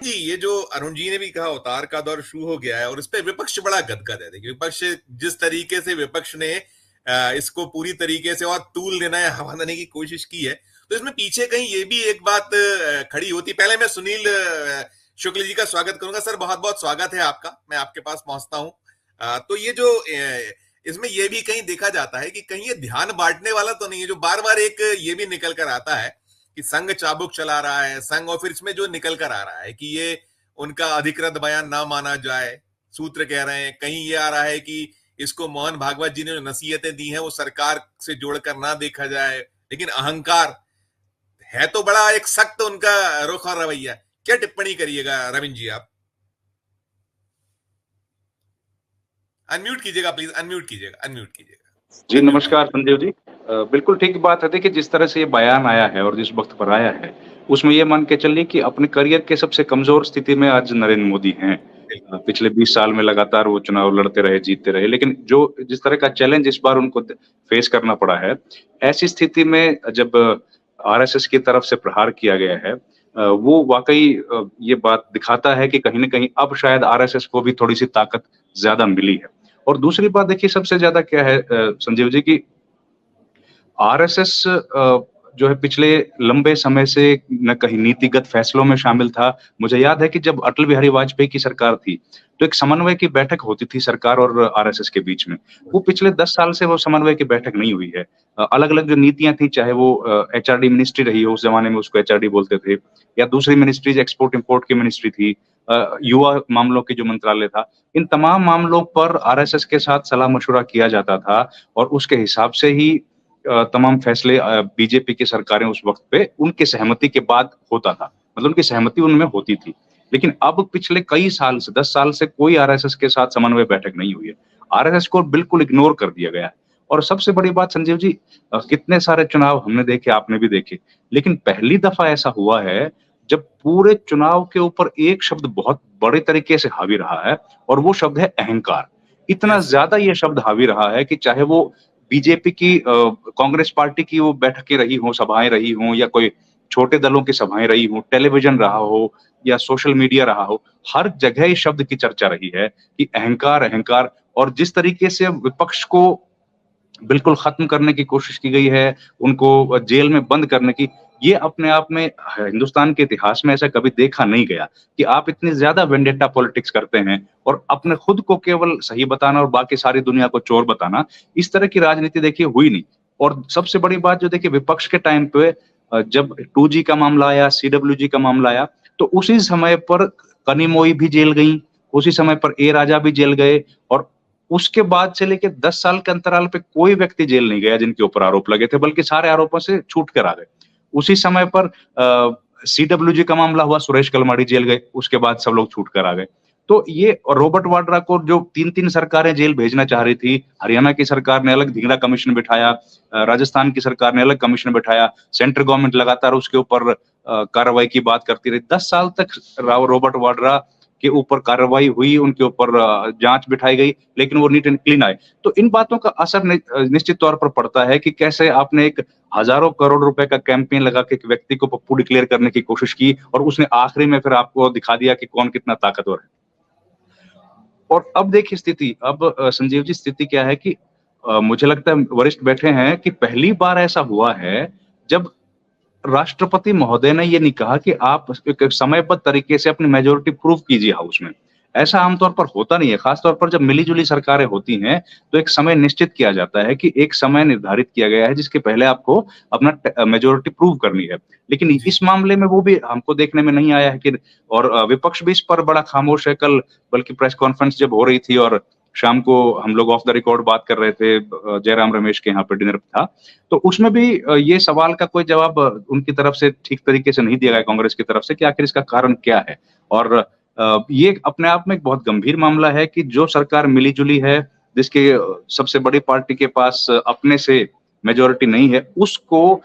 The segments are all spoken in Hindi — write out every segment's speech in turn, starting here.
कि ये जो अरुण जी ने भी कहा उतार का दौर शुरू हो गया है और इस पे विपक्ष बड़ा गदगद है। देखिए विपक्ष जिस तरीके से विपक्ष ने इसको पूरी तरीके से और तूल देना है, हवा देने की कोशिश की है, तो इसमें पीछे कहीं ये भी एक बात खड़ी होती। पहले मैं सुनील शुक्ल जी का स्वागत करूंगा। सर बहुत बहुत स्वागत है आपका, मैं आपके पास पहुंचता हूं। तो ये जो इसमें ये भी कहीं देखा जाता है कि कहीं ये ध्यान बांटने वाला तो नहीं है, जो बार बार एक ये भी निकल कर आता है कि संघ चाबुक चला रहा है संघ, और फिर इसमें जो निकल कर आ रहा है कि ये उनका अधिकृत बयान ना माना जाए। सूत्र कह रहे हैं, कहीं ये आ रहा है कि इसको मोहन भागवत जी ने जो नसीहतें दी हैं वो सरकार से जोड़कर ना देखा जाए, लेकिन अहंकार है तो बड़ा एक सख्त उनका रुख और रवैया। क्या टिप्पणी करिएगा रविंद्र जी आप? अनम्यूट कीजिएगा प्लीज, अनम्यूट कीजिएगा, अनम्यूट कीजिएगा। जी नमस्कार संजीव जी। बिल्कुल ठीक बात है। देखिए जिस तरह से ये बयान आया है और जिस वक्त पर आया है उसमें ये मान के चलिए कि अपने करियर के सबसे कमजोर स्थिति में आज नरेंद्र मोदी हैं। पिछले 20 साल में लगातार वो चुनाव लड़ते रहे, जीतते रहे, लेकिन जो जिस तरह का चैलेंज इस बार उनको फेस करना पड़ा है, ऐसी स्थिति में जब आरएसएस की तरफ से प्रहार किया गया है, वो वाकई ये बात दिखाता है कि कहीं ना कहीं अब शायद आरएसएस को भी थोड़ी सी ताकत ज्यादा मिली है। और दूसरी बात देखिए सबसे ज्यादा क्या है संजीव जी की आरएसएस जो है पिछले लंबे समय से न कहीं नीतिगत फैसलों में शामिल था। मुझे याद है कि जब अटल बिहारी वाजपेयी की सरकार थी तो एक समन्वय की बैठक होती थी सरकार और आरएसएस के बीच में। वो पिछले 10 साल से वो समन्वय की बैठक नहीं हुई है। अलग अलग जो नीतियां थी, चाहे वो एचआरडी मिनिस्ट्री रही हो, उस जमाने में उसको एचआरडी बोलते थे, या दूसरी मिनिस्ट्रीज एक्सपोर्ट इंपोर्ट की मिनिस्ट्री थी, युवा मामलों की जो मंत्रालय था, इन तमाम मामलों पर आरएसएस के साथ सलाह मशुरा किया जाता था और उसके हिसाब से ही तमाम फैसले बीजेपी की सरकारें उस वक्त पे उनके सहमति के बाद होता था, मतलब उनकी सहमति उनमें होती थी। लेकिन अब पिछले कई साल से 10 साल से कोई आरएसएस के साथ समन्वय बैठक नहीं हुई है। आरएसएस को बिल्कुल इग्नोर कर दिया गया है। और सबसे बड़ी बात संजीव जी, कितने सारे चुनाव हमने देखे, आपने भी देखे, लेकिन पहली दफा ऐसा हुआ है जब पूरे चुनाव के ऊपर एक शब्द बहुत बड़े तरीके से हावी रहा है और वो शब्द है अहंकार। इतना ज्यादा ये शब्द हावी रहा है कि चाहे वो बीजेपी की कांग्रेस पार्टी की वो बैठकें रही हो, सभाएं रही हो, या कोई छोटे दलों की सभाएं रही हो, टेलीविजन रहा हो या सोशल मीडिया रहा हो, हर जगह इस शब्द की चर्चा रही है कि अहंकार अहंकार। और जिस तरीके से विपक्ष को बिल्कुल खत्म करने की कोशिश की गई है, उनको जेल में बंद करने की, ये अपने आप में हिंदुस्तान के इतिहास में ऐसा कभी देखा नहीं गया कि आप इतनी ज्यादा वेंडेटा पॉलिटिक्स करते हैं और अपने खुद को केवल सही बताना और बाकी सारी दुनिया को चोर बताना। इस तरह की राजनीति देखिए हुई नहीं। और सबसे बड़ी बात जो देखिए विपक्ष के टाइम पे जब 2G का मामला आया, CWG का मामला आया, तो उसी समय पर कनिमोई भी जेल गई, उसी समय पर ए राजा भी जेल गए, और उसके बाद से लेके 10 साल के अंतराल पे कोई व्यक्ति जेल नहीं गया जिनके ऊपर आरोप लगे थे, बल्कि सारे आरोपों से छूट कर आ गए। उसी समय पर CWG का मामला हुआ, सुरेश कलमाड़ी जेल गए, उसके बाद सब लोग छूट कर आ गए। तो ये रॉबर्ट वाड्रा को जो 3-3 सरकारें जेल भेजना चाह रही थी, हरियाणा की सरकार ने अलग धिंगड़ा कमीशन बिठाया, राजस्थान की सरकार ने अलग कमीशन बिठाया, सेंट्रल गवर्नमेंट लगातार उसके ऊपर कार्रवाई की बात करती रही। 10 साल तक रॉबर्ट वाड्रा के ऊपर कार्रवाई हुई, उनके ऊपर जांच बिठाई गई, लेकिन वो नीट एंड क्लीन आए। तो इन बातों का असर निश्चित तौर पर पड़ता है कि कैसे आपने एक हजारों करोड़ रुपए का कैंपेन लगा के एक व्यक्ति को पप्पू डिक्लेयर करने की कोशिश की और उसने आखिरी में फिर आपको दिखा दिया कि कौन कितना ताकतवर है। और अब देखिए स्थिति, अब संजीव जी स्थिति क्या है कि मुझे लगता है वरिष्ठ बैठे हैं कि पहली बार ऐसा हुआ है जब राष्ट्रपति महोदय ने ये नहीं कहा कि आप एक समयबद्ध तरीके से अपनी मेजोरिटी प्रूव कीजिए हाउस में। ऐसा आमतौर पर होता नहीं है, खासतौर पर जब मिलीजुली सरकारें होती हैं तो एक समय निश्चित किया जाता है कि एक समय निर्धारित किया गया है जिसके पहले आपको अपना मेजोरिटी प्रूव करनी है। लेकिन इस मामले में वो भी हमको देखने में नहीं आया है कि, और विपक्ष भी इस पर बड़ा खामोश है। कल बल्कि प्रेस कॉन्फ्रेंस जब हो रही थी और शाम को हम लोग ऑफ द रिकॉर्ड बात कर रहे थे, जयराम रमेश के यहाँ पे डिनर था, तो उसमें भी ये सवाल का कोई जवाब उनकी तरफ से ठीक तरीके से नहीं दिया गया कांग्रेस की तरफ से कि आखिर इसका कारण क्या है। और ये अपने आप में एक बहुत गंभीर मामला है कि जो सरकार मिलीजुली है, जिसके सबसे बड़ी पार्टी के पास अपने से मेजोरिटी नहीं है, उसको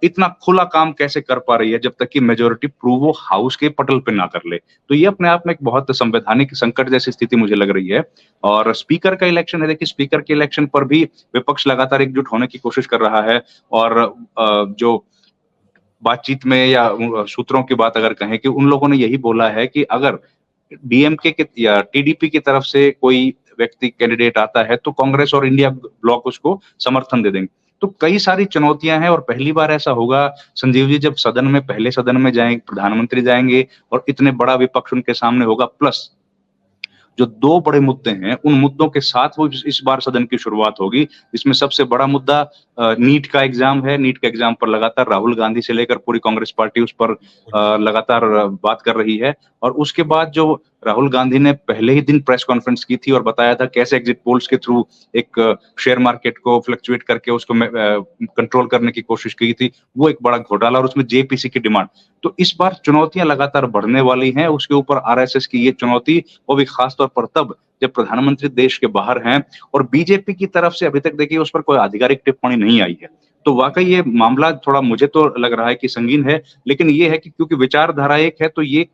इतना खुला काम कैसे कर पा रही है जब तक कि मेजोरिटी प्रूव वो हाउस के पटल पे ना कर ले। तो ये अपने आप में एक बहुत संवैधानिक संकट जैसी स्थिति मुझे लग रही है। और स्पीकर का इलेक्शन है, देखिए स्पीकर के इलेक्शन पर भी विपक्ष लगातार एकजुट होने की कोशिश कर रहा है और जो बातचीत में या सूत्रों की बात अगर कहें कि उन लोगों ने यही बोला है कि अगर डीएमके के या टीडीपी की तरफ से कोई व्यक्ति कैंडिडेट आता है तो कांग्रेस और इंडिया ब्लॉक उसको समर्थन दे देंगे। तो कई सारी चुनौतियां हैं और पहली बार ऐसा होगा संजीव जी जब सदन में पहले सदन में जाएंगे प्रधानमंत्री जाएंगे और इतने बड़ा विपक्ष उनके सामने होगा प्लस जो 2 बड़े मुद्दे हैं, उन मुद्दों के साथ वो इस बार सदन की शुरुआत होगी। इसमें सबसे बड़ा मुद्दा नीट का एग्ज़ाम है। नीट के एग्ज़ाम पर लगातार राहुल गांधी से लेकर पूरी कांग्रेस पार्टी उस पर लगातार बात कर रही है और उसके बाद जो राहुल गांधी ने पहले ही दिन प्रेस कॉन्फ्रेंस की थी और बताया था कैसे एग्जिट पोल्स के थ्रू एक शेयर मार्केट को फ्लक्चुएट करके उसको कंट्रोल करने की कोशिश की थी, वो एक बड़ा घोटाला और उसमें जेपीसी की डिमांड। तो इस बार चुनौतियां लगातार बढ़ने वाली हैं, उसके ऊपर आरएसएस की ये चुनौती, वो भी खास तौर पर तब जब प्रधानमंत्री देश के बाहर हैं और बीजेपी की तरफ से अभी तक देखिए उस पर कोई आधिकारिक टिप्पणी नहीं आई है। तो वाकई ये मामला थोड़ा मुझे तो लग रहा है कि संगीन है, लेकिन ये है कि क्योंकि विचारधारा एक है तो ये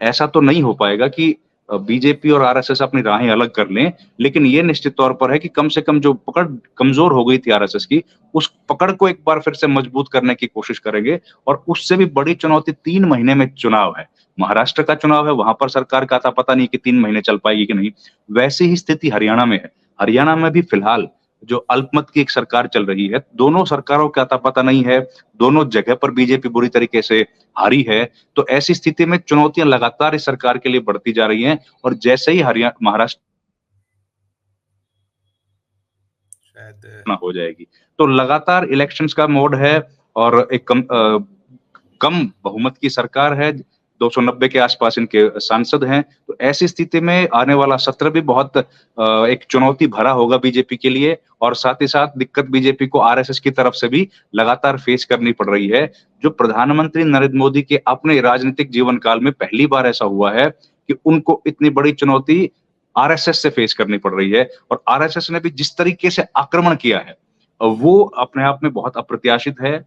ऐसा तो नहीं हो पाएगा कि बीजेपी और आरएसएस अपनी राहें अलग कर लें, लेकिन ये निश्चित तौर पर है कि कम से कम जो पकड़ कमजोर हो गई थी आरएसएस की, उस पकड़ को एक बार फिर से मजबूत करने की कोशिश करेंगे और उससे भी बड़ी चुनौती 3 महीने में चुनाव है। महाराष्ट्र का चुनाव है, वहां पर सरकार का आता पता नहीं कि 3 महीने चल पाएगी कि नहीं। वैसी ही स्थिति हरियाणा में है। हरियाणा में भी फिलहाल जो अल्पमत की एक सरकार चल रही है, दोनों सरकारों का आता पता नहीं है, दोनों जगह पर बीजेपी बुरी तरीके से हारी है। तो ऐसी स्थिति में चुनौतियां लगातार इस सरकार के लिए बढ़ती जा रही हैं और जैसे ही महाराष्ट्र शायद हो जाएगी तो लगातार इलेक्शंस का मोड है और एक कम बहुमत की सरकार है, 290 के आसपास इनके सांसद हैं। तो ऐसी स्थिति में आने वाला सत्र भी बहुत एक चुनौती भरा होगा बीजेपी के लिए और साथ ही साथ दिक्कत बीजेपी को आरएसएस की तरफ से भी लगातार फेस करनी पड़ रही है। जो प्रधानमंत्री नरेंद्र मोदी के अपने राजनीतिक जीवन काल में पहली बार ऐसा हुआ है कि उनको इतनी बड़ी चुनौती आरएसएस से फेस करनी पड़ रही है और आरएसएस ने भी जिस तरीके से आक्रमण किया है वो अपने आप में बहुत अप्रत्याशित है।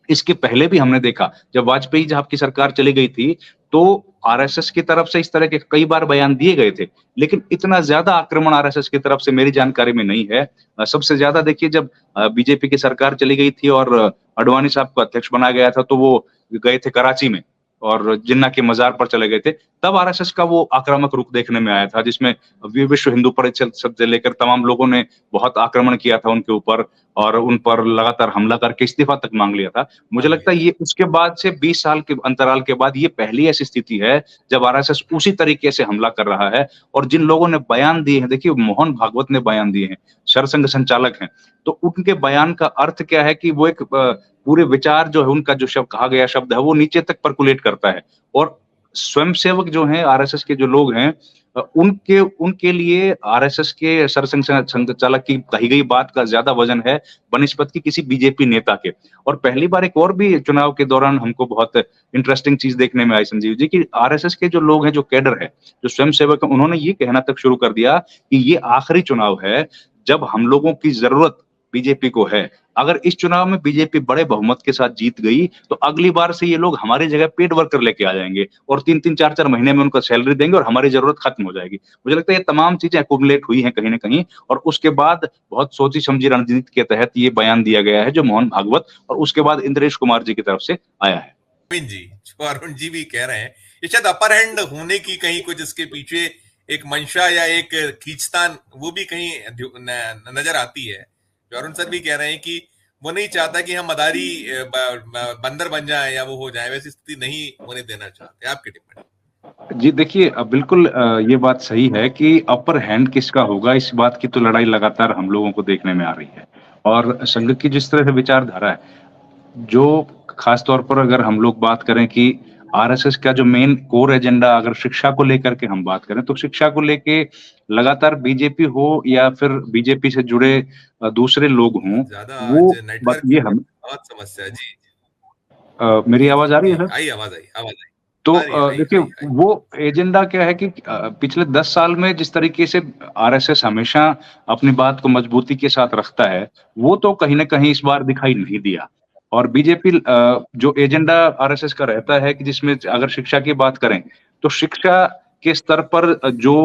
इसके पहले भी हमने देखा जब वाजपेयी साहब की सरकार चली गई थी तो आरएसएस की तरफ से इस तरह के कई बार बयान दिए गए थे, लेकिन इतना ज्यादा आक्रमण आरएसएस की तरफ से मेरी जानकारी में नहीं है। सबसे ज्यादा देखिए जब बीजेपी की सरकार चली गई थी और अडवाणी साहब को अध्यक्ष बनाया गया था तो वो गए थे कराची में और जिन्ना के मजार पर चले गए थे, तब आरएसएस का वो आक्रामक रुख देखने में आया था जिसमें विश्व हिंदू परिषद से लेकर तमाम लोगों ने बहुत आक्रमण किया था उनके ऊपर और उन पर लगातार हमला करके इस्तीफा तक मांग लिया था। मुझे लगता है ये उसके बाद से 20 साल के अंतराल के बाद ये पहली ऐसी स्थिति है जब आरएसएस उसी तरीके से हमला कर रहा है और जिन लोगों ने बयान दिए हैं, देखिए मोहन भागवत ने बयान दिए हैं, सरसंघ संचालक हैं, तो उनके बयान का अर्थ क्या है कि वो एक पूरे विचार जो है उनका जो शब्द कहा गया शब्द है वो नीचे तक परकुलेट करता है और स्वयंसेवक जो हैं आरएसएस के जो लोग हैं उनके लिए आरएसएस के सरसंघ संचालक की कही गई बात का ज्यादा वजन है बनिस्पत की किसी बीजेपी नेता के। और पहली बार एक और भी चुनाव के दौरान हमको बहुत इंटरेस्टिंग चीज देखने में आई संजीव जी कि आरएसएस के जो लोग हैं जो कैडर है जो स्वयंसेवक उन्होंने ये कहना तक शुरू कर दिया कि ये आखिरी चुनाव है जब हम लोगों की जरूरत बीजेपी को है। अगर इस चुनाव में बीजेपी बड़े बहुमत के साथ जीत गई तो अगली बार से ये लोग हमारी जगह पेड वर्कर लेके आ जाएंगे और 3-3 4-4 महीने में उनको सैलरी देंगे और हमारी जरूरत खत्म हो जाएगी। मुझे लगता है ये तमाम चीजें एकुमुलेट हुई हैं कहीं ना कहीं और उसके बाद बहुत सोची समझी रणनीति के तहत ये बयान दिया गया है जो मोहन भागवत और उसके बाद इंद्रेश कुमार जी की तरफ से आया है। अरविंद जी, जो अरुण जी भी कह रहे हैं ये शायद अपर हैंड होने की कहीं कुछ इसके पीछे एक मंशा या एक खींचतान वो भी कहीं नजर आती है। जो अरुण सर भी कह रहे हैं कि वो नहीं चाहता कि हम मदारी बंदर बन जाए या वो हो जाए, वैसी स्थिति नहीं होने देना चाहते। आपकी टिप्पणी? जी देखिए बिल्कुल ये बात सही है कि अपर हैंड किसका होगा इस बात की तो लड़ाई लगातार हम लोगों को देखने में आ रही है और संघ की जिस तरह से विचारधारा है जो खास तौर पर अगर हम लोग बात करें कि आरएसएस का जो मेन कोर एजेंडा अगर शिक्षा को लेकर के हम बात करें तो शिक्षा को लेके लगातार बीजेपी हो या फिर बीजेपी से जुड़े दूसरे लोग हों वो बात ये हम बहुत समस्या जी। मेरी आवाज आ रही है सर? आवाज आई। तो देखिए वो एजेंडा क्या है कि पिछले 10 साल में जिस तरीके से आरएसएस हमेशा अपनी बात को मजबूती के साथ रखता है वो तो कहीं ना कहीं इस बार दिखाई नहीं दिया और बीजेपी जो एजेंडा आरएसएस का रहता है कि जिसमें अगर शिक्षा की बात करें तो शिक्षा के स्तर पर जो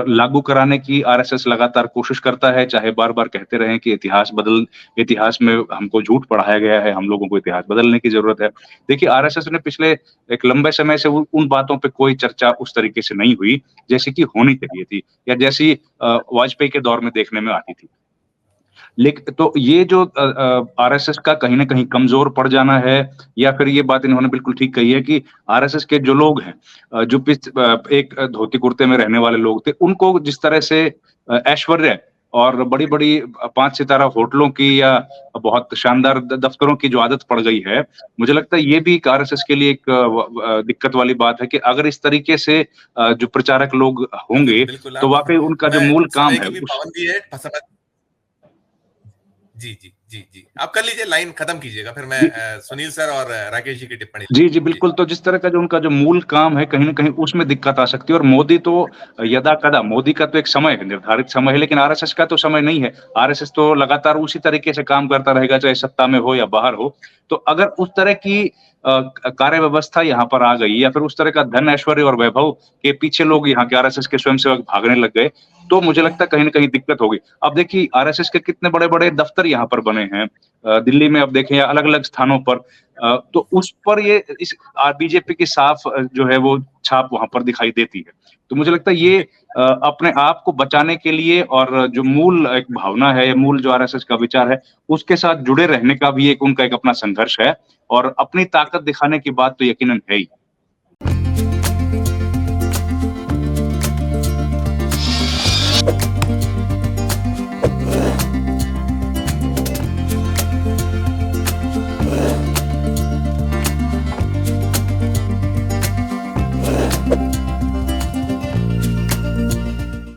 लागू कराने की आरएसएस लगातार कोशिश करता है, चाहे बार-बार कहते रहें कि इतिहास में हमको झूठ पढ़ाया गया है, हम लोगों को इतिहास बदलने की ज़रूरत है। देखिए, आरएसएस ने पिछले एक लंबे समय से उन बातों पे कोई चर्चा उस तरीके से नहीं हुई, जैसे कि होनी चाहिए थी या जैसी वाजपेयी के दौर में देखने में आती थी। तो ये जो आरएसएस का कहीं न कहीं कमज़ोर पड़ जाना है या फिर ये बात इन्होंने बिल्कुल ठीक कही है कि आरएसएस के जो लोग हैं एक धोती-कुर्ते में रहने वाले लोग थे, उनको जिस तरह से ऐश्वर्य और बड़ी-बड़ी 5 सितारा होटलों की या बहुत शानदार दफ्तरों की जो आदत पड़ गई है, मुझे लगता है ये भी एक आरएसएस के लिए एक दिक्कत वाली बात है कि अगर इस तरीके से जो प्रचारक लोग होंगे, बिल्कुल, तो आप वाक़ई उनका जो समय मूल काम समय है की भी उस पाबंदी है, समय जी, जी, जी, जी। आप कर लीजिए, लाइन खत्म कीजिएगा, फिर मैं जी, सुनील सर और राकेश जी की टिप्पणी जी, जी, लूँगा। जी, बिल्कुल, तो जिस तरह का जो उनका जो मूल काम है, कहीं न कहीं उसमें दिक्कत आ सकती है और मोदी तो यदाकदा मोदी का तो एक समय है, निर्धारित समय है, लेकिन आरएसएस का तो समय नहीं है। आरएसएस तो लगातार उसी तरीके से काम करता रहेगा, चाहे सत्ता में हो या बाहर हो। तो अगर उस तरह की कार्य व्यवस्था यहाँ पर आ गई या फिर उस तरह का धन, ऐश्वर्य और वैभव के पीछे लोग यहाँ के आरएसएस के स्वयंसेवक भागने लग गए, तो मुझे लगता है कहीं न कहीं दिक्कत होगी। अब देखिए, आरएसएस के कितने बड़े-बड़े दफ्तर यहाँ पर बने हैं। दिल्ली में अब देखें या अलग-अलग स्थानों पर तो उस पर ये इस बीजेपी की साफ जो है वो छाप वहाँ पर दिखाई देती है। तो मुझे लगता है ये अपने आप को बचाने के लिए और जो मूल एक भावना है, मूल जो आरएसएस का विचार है, उसके साथ जुड़े रहने का भी एक उनका एक अपना संघर्ष है और अपनी ताकत दिखाने की बात तो यकीनन है ही।